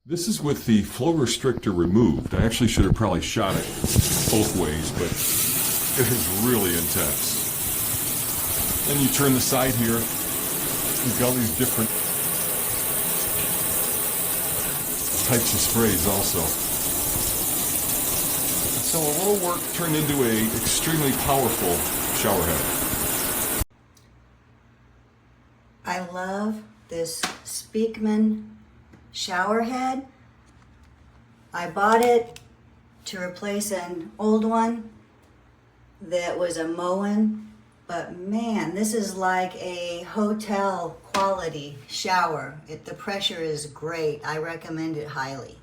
This is with the flow restrictor removed. I actually should have probably shot it both ways, but it is really intense. Then you turn the side here, you've got all these different types of sprays also. So a little work turned into a extremely powerful shower head. I love this Speakman shower head. I bought it to replace an old one that was a Moen, but man, this is like a hotel quality shower. The pressure is great. I recommend it highly.